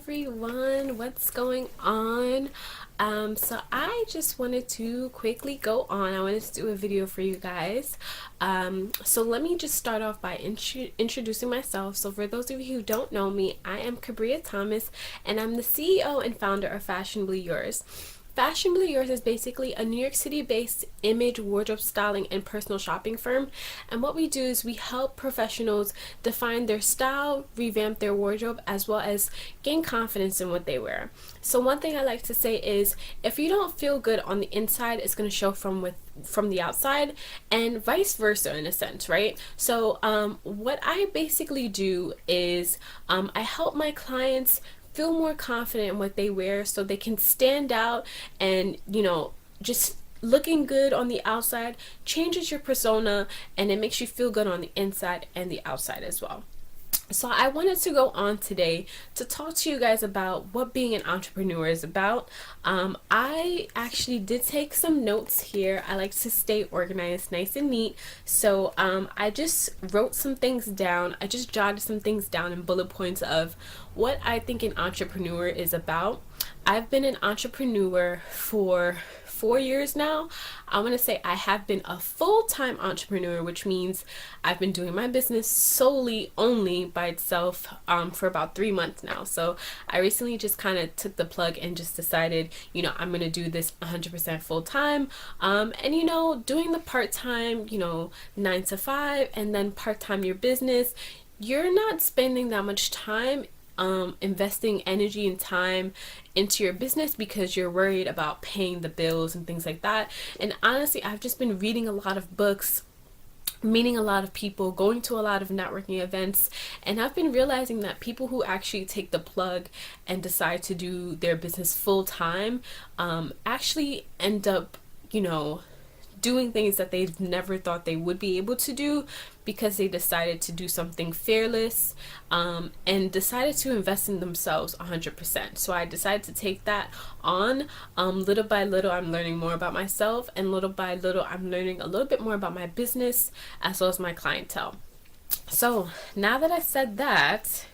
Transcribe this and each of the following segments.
everyone, what's going on? So I just wanted to quickly go on. I wanted to do a video for you guys. So let me just start off by introducing myself. So for those of you who don't know me, I am Kabrea Thomas, and I'm the CEO and founder of Fashionably Yours. Fashionably Yours is basically a New York City based image, wardrobe styling, and personal shopping firm. And what we do is we help professionals define their style, revamp their wardrobe, as well as gain confidence in what they wear. So one thing I like to say is if you don't feel good on the inside, it's going to show from the outside, and vice versa in a sense, right? So what I basically do is I help my clients feel more confident in what they wear so they can stand out, and just looking good on the outside changes your persona, and it makes you feel good on the inside and the outside as well. So I wanted to go on today to talk to you guys about what being an entrepreneur is about. I actually did take some notes here. I like to stay organized, nice and neat. So I just wrote some things down. I just jotted some things down in bullet points of what I think an entrepreneur is about. I've been an entrepreneur for 4 years now. I want to say I have been a full-time entrepreneur, which means I've been doing my business solely only by itself for about 3 months now. So I recently just kind of took the plug and just decided, I'm going to do this 100% full-time, and doing the part-time, 9 to 5, and then part-time your business. You're not spending that much time investing energy and time into your business because you're worried about paying the bills and things like that. And honestly, I've just been reading a lot of books, meeting a lot of people, going to a lot of networking events, and I've been realizing that people who actually take the plug and decide to do their business full time actually end up doing things that they've never thought they would be able to do because they decided to do something fearless and decided to invest in themselves 100%. So I decided to take that on. Little by little, I'm learning more about myself, and little by little, I'm learning a little bit more about my business as well as my clientele. So now that I said that,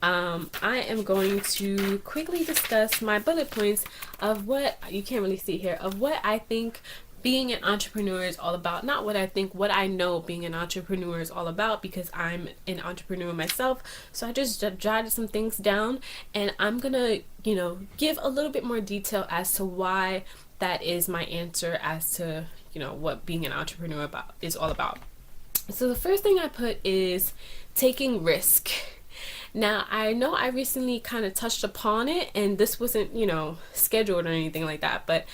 I am going to quickly discuss my bullet points of what you can't really see here, of what I think being an entrepreneur is all about. Not what I think, what I know being an entrepreneur is all about, because I'm an entrepreneur myself. So I just jotted some things down, and I'm gonna give a little bit more detail as to why that is my answer as to what being an entrepreneur is all about. So the first thing I put is taking risk. Now, I know I recently kind of touched upon it, and this wasn't scheduled or anything like that, but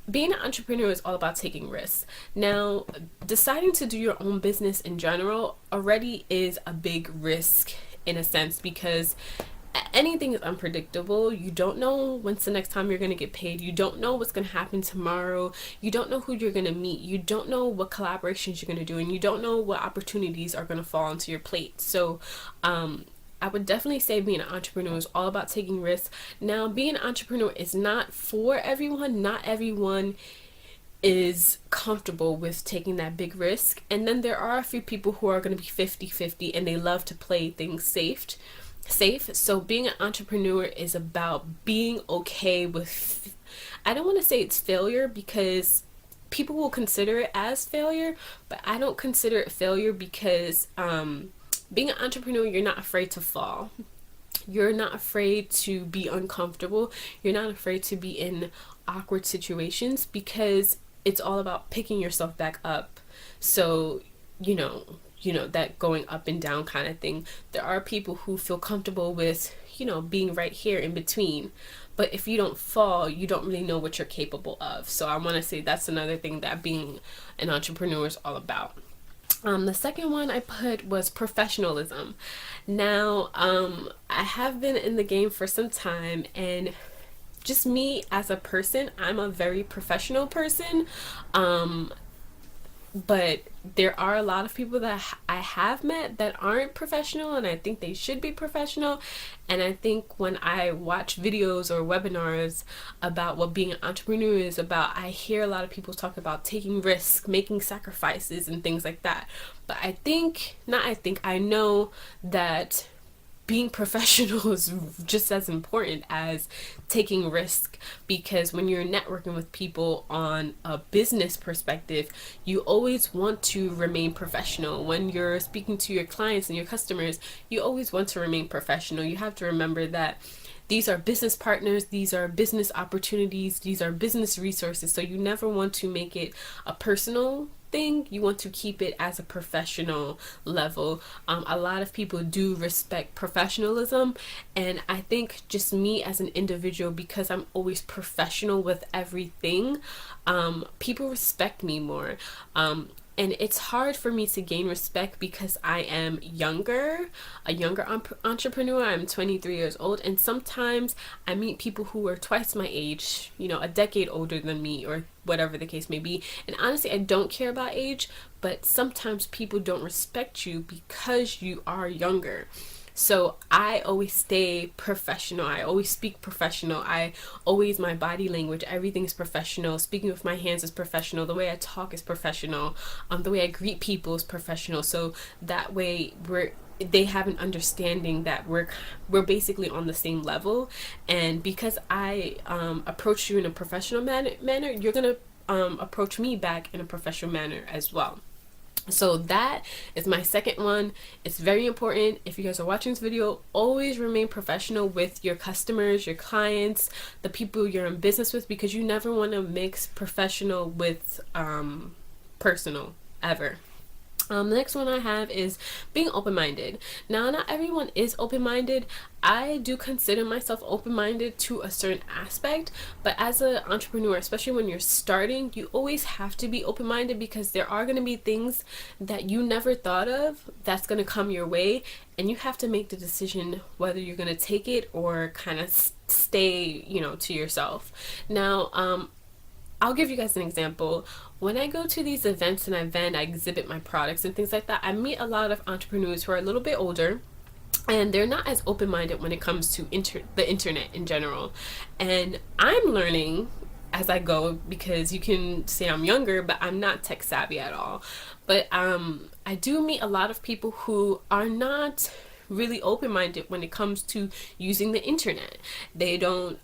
being an entrepreneur is all about taking risks. Now, deciding to do your own business in general already is a big risk in a sense, because anything is unpredictable. You don't know when's the next time you're going to get paid. You don't know what's going to happen tomorrow. You don't know who you're going to meet. You don't know what collaborations you're going to do, and you don't know what opportunities are going to fall onto your plate. So, I would definitely say being an entrepreneur is all about taking risks. Now, being an entrepreneur is not for everyone. Not everyone is comfortable with taking that big risk. And then there are a few people who are going to be 50-50, and they love to play things safe. So being an entrepreneur is about being okay with, I don't want to say it's failure, because people will consider it as failure, but I don't consider it failure because being an entrepreneur, you're not afraid to fall. You're not afraid to be uncomfortable. You're not afraid to be in awkward situations, because it's all about picking yourself back up. So, that going up and down kind of thing. There are people who feel comfortable with, being right here in between. But if you don't fall, you don't really know what you're capable of. So I want to say that's another thing that being an entrepreneur is all about. The second one I put was professionalism. Now, I have been in the game for some time, and just me as a person, I'm a very professional person. But there are a lot of people that I have met that aren't professional, and I think they should be professional. And I think when I watch videos or webinars about what being an entrepreneur is about, I hear a lot of people talk about taking risks, making sacrifices, and things like that. But I know that being professional is just as important as taking risk, because when you're networking with people on a business perspective, you always want to remain professional. When you're speaking to your clients and your customers, you always want to remain professional. You have to remember that these are business partners, these are business opportunities, these are business resources. So you never want to make it a personal thing. You want to keep it as a professional level. A lot of people do respect professionalism, and I think just me as an individual, because I'm always professional with everything, people respect me more. And it's hard for me to gain respect because I am younger, a younger entrepreneur. I'm 23 years old, and sometimes I meet people who are twice my age, you know, a decade older than me, or whatever the case may be. And honestly, I don't care about age, but sometimes people don't respect you because you are younger. So I always stay professional. I always speak professional. My body language, everything is professional. Speaking with my hands is professional. The way I talk is professional. The way I greet people is professional. So that way they have an understanding that we're basically on the same level. And because I approach you in a professional manner, you're gonna approach me back in a professional manner as well. So that is my second one. It's very important. If you guys are watching this video, always remain professional with your customers, your clients, the people you're in business with, because you never want to mix professional with personal, ever. The next one I have is being open-minded. Now, not everyone is open-minded. I do consider myself open-minded to a certain aspect, but as an entrepreneur, especially when you're starting, you always have to be open-minded, because there are going to be things that you never thought of that's going to come your way, and you have to make the decision whether you're going to take it or kind of stay, you know, to yourself. Now, I'll give you guys an example. When I go to these events and I exhibit my products and things like that, I meet a lot of entrepreneurs who are a little bit older, and they're not as open-minded when it comes to the internet in general. And I'm learning as I go, because you can say I'm younger, but I'm not tech savvy at all. But I do meet a lot of people who are not really open-minded when it comes to using the internet. They don't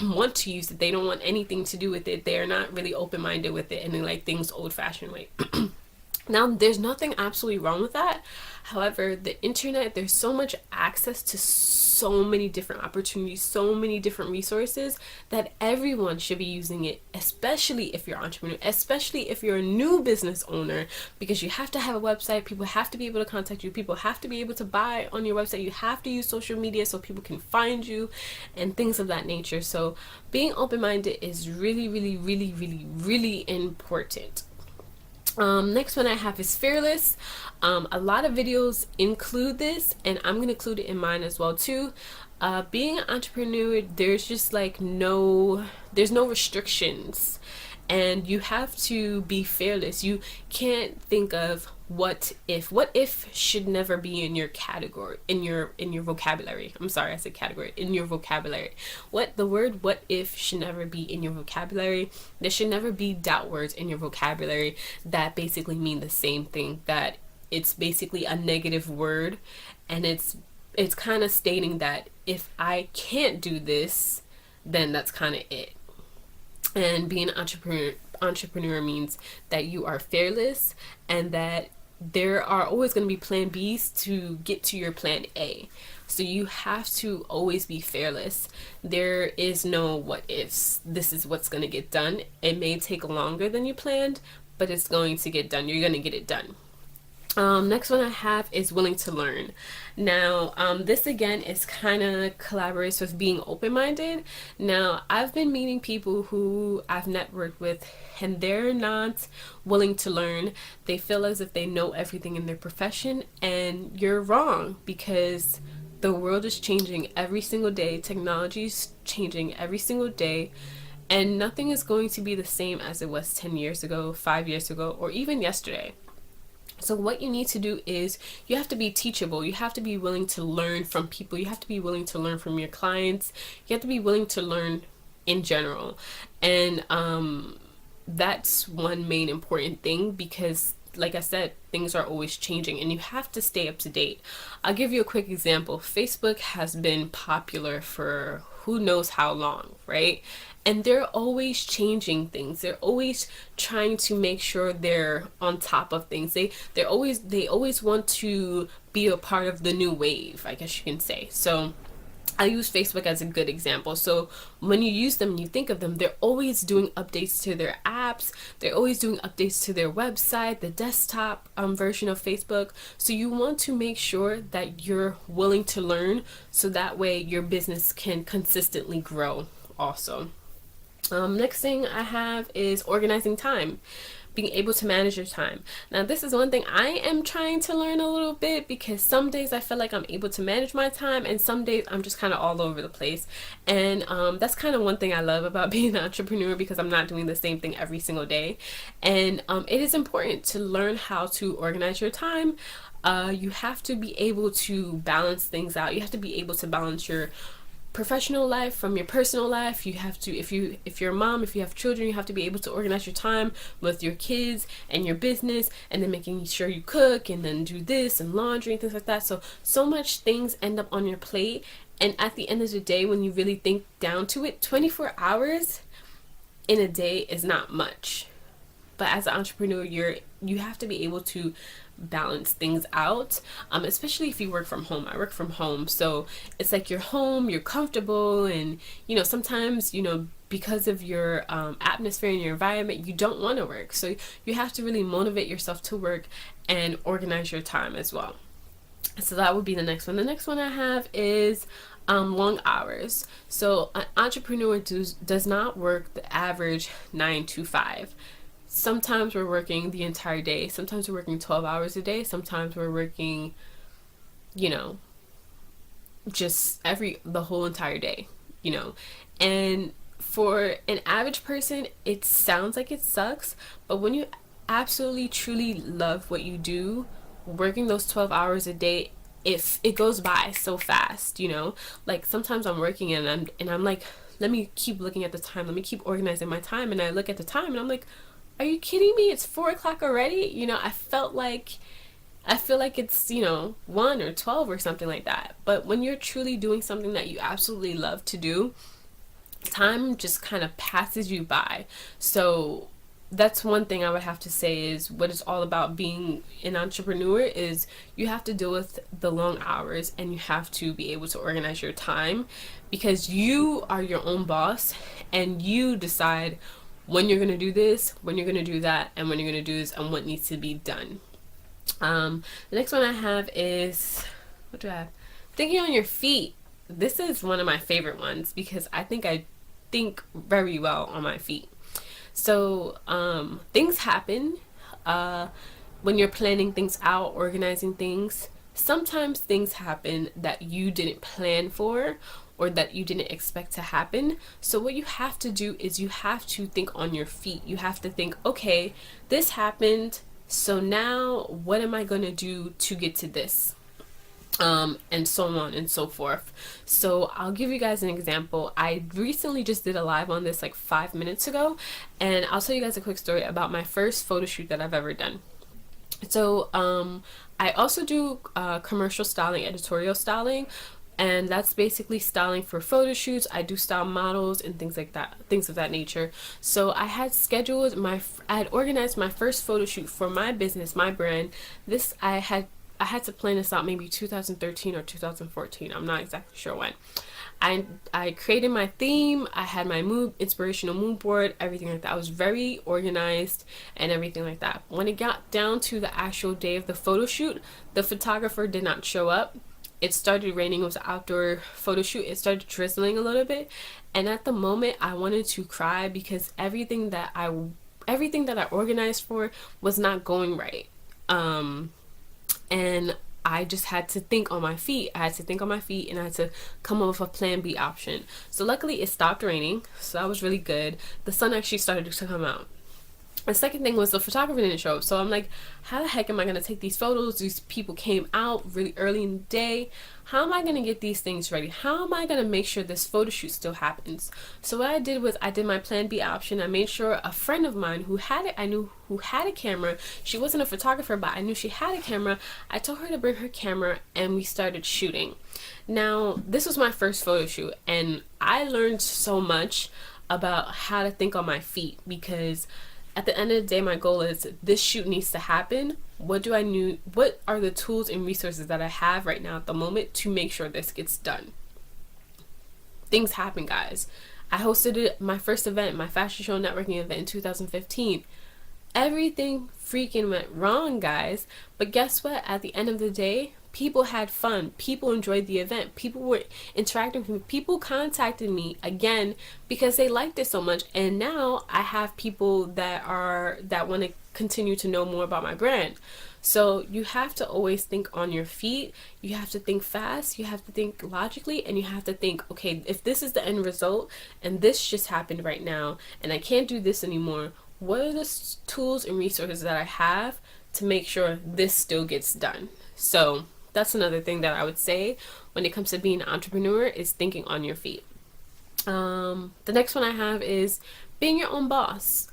want to use it. They don't want anything to do with it. They're not really open-minded with it, and they like things old-fashioned way. Now, there's nothing absolutely wrong with that. However, the internet, there's so much access to so many different opportunities, so many different resources, that everyone should be using it, especially if you're an entrepreneur, especially if you're a new business owner, because you have to have a website. People have to be able to contact you. People have to be able to buy on your website. You have to use social media so people can find you and things of that nature. So being open-minded is really, really, really, really, really important. Next one I have is fearless. A lot of videos include this, and I'm gonna include it in mine as well too. Being an entrepreneur, there's just like there's no restrictions, and you have to be fearless. You can't think of what if should never be in your category, in your vocabulary. I'm sorry, I said category. In your vocabulary. The word what if should never be in your vocabulary. There should never be doubt words in your vocabulary that basically mean the same thing, that it's basically a negative word, and it's kind of stating that if I can't do this, then that's kind of it. And being an entrepreneur means that you are fearless, and that there are always going to be plan B's to get to your plan A. So you have to always be fearless. There is no what ifs. This is what's going to get done. It may take longer than you planned, but it's going to get done. You're going to get it done. Next one I have is willing to learn. Now, this again is kind of collaborates with being open-minded. Now, I've been meeting people who I've networked with, and they're not willing to learn. They feel as if they know everything in their profession, and you're wrong, because the world is changing every single day. Technology is changing every single day, and nothing is going to be the same as it was 10 years ago, 5 years ago, or even yesterday. So what you need to do is you have to be teachable. You have to be willing to learn from people. You have to be willing to learn from your clients. You have to be willing to learn in general. And that's one main important thing, because like I said, things are always changing and you have to stay up to date. I'll give you a quick example. Facebook has been popular for who knows how long, right? And they're always changing things. They're always trying to make sure they're on top of things. They always want to be a part of the new wave, I guess you can say. So I use Facebook as a good example. So when you use them, you think of them, they're always doing updates to their apps. They're always doing updates to their website, the desktop version of Facebook. So you want to make sure that you're willing to learn so that way your business can consistently grow also. Next thing I have is organizing time, being able to manage your time. Now this is one thing I am trying to learn a little bit, because some days I feel like I'm able to manage my time and some days I'm just kind of all over the place. And that's kind of one thing I love about being an entrepreneur, because I'm not doing the same thing every single day. And it is important to learn how to organize your time. You have to be able to balance things out. You have to be able to balance your professional life from your personal life. You have to, if you're a mom, if you have children, you have to be able to organize your time with your kids and your business, and then making sure you cook and then do this and laundry and things like that. So much things end up on your plate, and at the end of the day, when you really think down to it, 24 hours in a day is not much. But as an entrepreneur, you have to be able to balance things out, especially if you work from home. I work from home, so it's like you're home, you're comfortable, and sometimes because of your atmosphere and your environment, you don't want to work. So you have to really motivate yourself to work and organize your time as well. So that would be the next one. The next one I have is long hours. So an entrepreneur does not work the average 9 to 5. Sometimes we're working the entire day. Sometimes we're working 12 hours a day. Sometimes we're working, just the whole entire day, And for an average person, it sounds like it sucks, but when you absolutely truly love what you do, working those 12 hours a day, if it goes by so fast, Like sometimes I'm working and I'm like, let me keep looking at the time. Let me keep organizing my time. And I look at the time and I'm like, are you kidding me? It's 4 o'clock already. I feel like it's 1 or 12 or something like that. But when you're truly doing something that you absolutely love to do, time just kind of passes you by. So that's one thing I would have to say is what it's all about being an entrepreneur is you have to deal with the long hours and you have to be able to organize your time, because you are your own boss and you decide when you're going to do this, when you're going to do that, and when you're going to do this, and what needs to be done. The next one I have is, what do I have? Thinking on your feet. This is one of my favorite ones because I think very well on my feet. So things happen when you're planning things out, organizing things. Sometimes things happen that you didn't plan for or that you didn't expect to happen. So what you have to do is you have to think on your feet. You have to think, okay, this happened, so now what am I going to do to get to this? And so on and so forth. So I'll give you guys an example. I recently just did a live on this like 5 minutes ago, and I'll tell you guys a quick story about my first photo shoot that I've ever done. So I also do commercial styling, editorial styling, and that's basically styling for photo shoots. I do style models and things like that, things of that nature. So I had scheduled I had organized my first photo shoot for my business, my brand. I had to plan this out maybe 2013 or 2014. I'm not exactly sure when. I created my theme. I had my inspirational mood board, everything like that. I was very organized and everything like that. When it got down to the actual day of the photo shoot, the photographer did not show up. It started raining. It was an outdoor photo shoot. It started drizzling a little bit, and at the moment I wanted to cry because everything that I organized for was not going right. And I just had to think on my feet. I had to think on my feet, and I had to come up with a plan B option. So luckily it stopped raining, so that was really good. The sun actually started to come out. The second thing was the photographer didn't show up. So I'm like, how the heck am I going to take these photos? These people came out really early in the day. How am I going to get these things ready? How am I going to make sure this photo shoot still happens? So what I did was I did my plan B option. I made sure a friend of mine who had it, I knew who had a camera. She wasn't a photographer, but I knew she had a camera. I told her to bring her camera and we started shooting. Now, this was my first photo shoot and I learned so much about how to think on my feet, because at the end of the day, my goal is this shoot needs to happen. What do I need? What are the tools and resources that I have right now at the moment to make sure this gets done? Things happen, guys. I hosted my first event, my fashion show networking event in 2015. Everything freaking went wrong, guys. But guess what? At the end of the day, people had fun. People enjoyed the event. People were interacting with me. People contacted me again because they liked it so much. And now I have people that want to continue to know more about my brand. So you have to always think on your feet. You have to think fast. You have to think logically, and you have to think, okay, if this is the end result and this just happened right now and I can't do this anymore, what are the tools and resources that I have to make sure this still gets done? So that's another thing that I would say when it comes to being an entrepreneur, is thinking on your feet. The next one I have is being your own boss.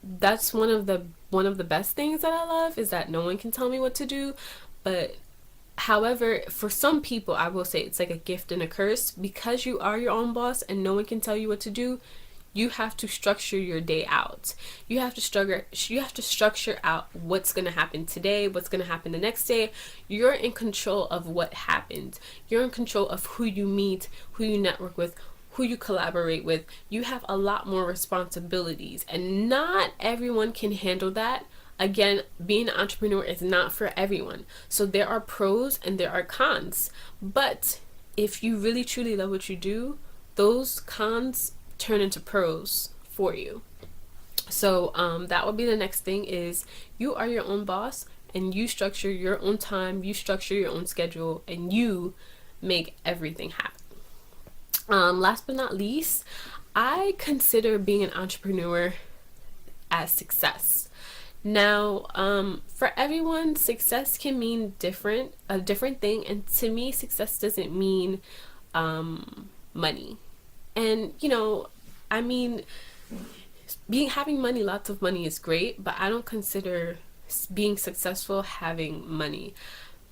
That's one of the best things that I love, is that no one can tell me what to do. But however, for some people, I will say it's like a gift and a curse, because you are your own boss and no one can tell you what to do. You have to structure your day out. You have to structure out what's going to happen today, what's going to happen the next day. You're in control of what happens. You're in control of who you meet, who you network with, who you collaborate with. You have a lot more responsibilities, and not everyone can handle that. Again, being an entrepreneur is not for everyone. So there are pros and there are cons. But if you really truly love what you do, those cons turn into pros for you. So that would be the next thing, is you are your own boss and you structure your own time, you structure your own schedule, and you make everything happen. Last but not least, I consider being an entrepreneur as success. Now, for everyone, success can mean a different thing, and to me, success doesn't mean money. And I mean, having money, lots of money is great, but I don't consider being successful having money.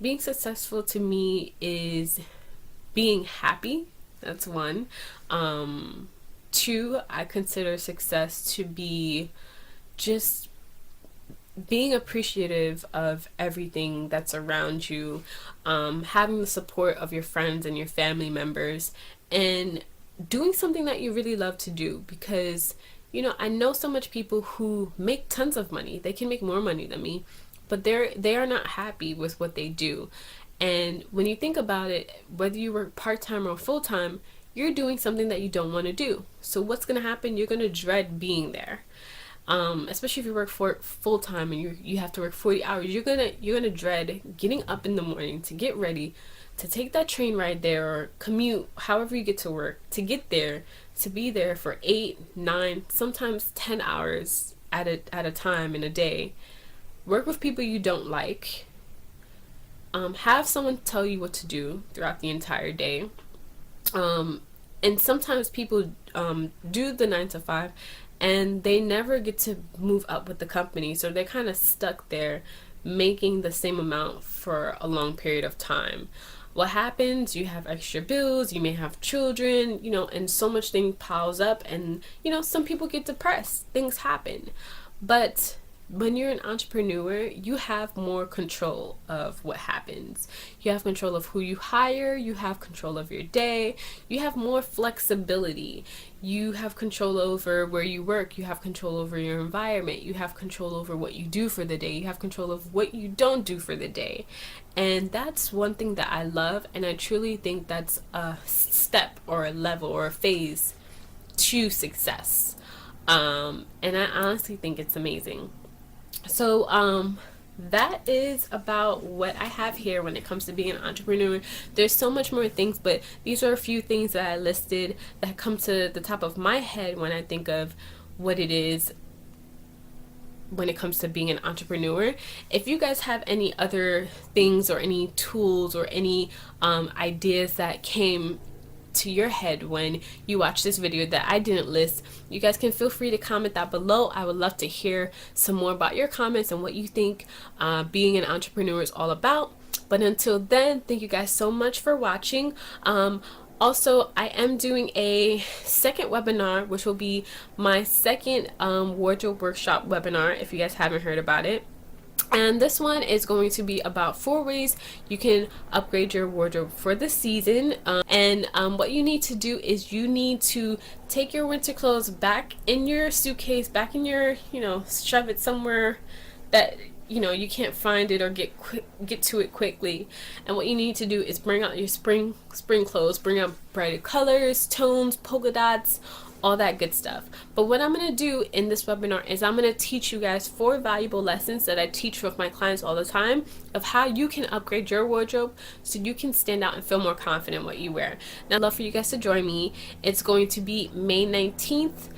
Being successful to me is being happy. That's one. Two, I consider success to be just being appreciative of everything that's around you, having the support of your friends and your family members, and doing something that you really love to do. Because I know so much people who make tons of money. They can make more money than me, but they are not happy with what they do. And when you think about it, whether you work part-time or full-time, you're doing something that you don't want to do. So what's going to happen? You're going to dread being there. Especially if you work for full-time and you have to work 40 hours, you're gonna dread getting up in the morning to get ready, to take that train ride there, or commute however you get to work, to get there, to be there for 8, 9, sometimes 10 hours at a time in a day. Work with people you don't like. Have someone tell you what to do throughout the entire day. And sometimes people do the 9 to 5 and they never get to move up with the company, so they're kind of stuck there making the same amount for a long period of time. What happens? You have extra bills, you may have children, and so much thing piles up, and some people get depressed. Things happen. But when you're an entrepreneur, you have more control of what happens. You have control of who you hire, you have control of your day, you have more flexibility. You have control over where you work, you have control over your environment, you have control over what you do for the day, you have control of what you don't do for the day. And that's one thing that I love, and I truly think that's a step or a level or a phase to success. And I honestly think it's amazing. So that is about what I have here when it comes to being an entrepreneur. There's so much more things, but these are a few things that I listed that come to the top of my head when I think of what it is when it comes to being an entrepreneur. If you guys have any other things or any tools or any ideas that came to your head when you watch this video that I didn't list, you guys can feel free to comment that below. I would love to hear some more about your comments and what you think being an entrepreneur is all about. But until then, thank you guys so much for watching. Also, I am doing a second webinar, which will be my second wardrobe workshop webinar, if you guys haven't heard about it. And this one is going to be about 4 ways you can upgrade your wardrobe for the season. What you need to do is you need to take your winter clothes back in your suitcase, back in your, shove it somewhere that you can't find it or get to it quickly. And what you need to do is bring out your spring clothes, bring out brighter colors, tones, polka dots, all that good stuff. But what I'm going to do in this webinar is I'm going to teach you guys 4 valuable lessons that I teach with my clients all the time of how you can upgrade your wardrobe so you can stand out and feel more confident in what you wear. Now, I'd love for you guys to join me. It's going to be May 19th,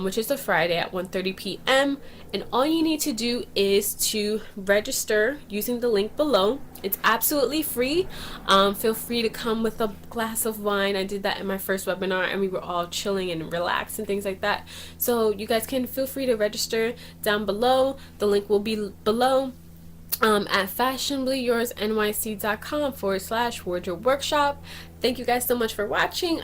which is a Friday at 1:30 p.m. And all you need to do is to register using the link below. It's absolutely free. Feel free to come with a glass of wine. I did that in my first webinar and we were all chilling and relaxed and things like that. So you guys can feel free to register down below. The link will be below at fashionablyoursnyc.com/wardrobe workshop. Thank you guys so much for watching.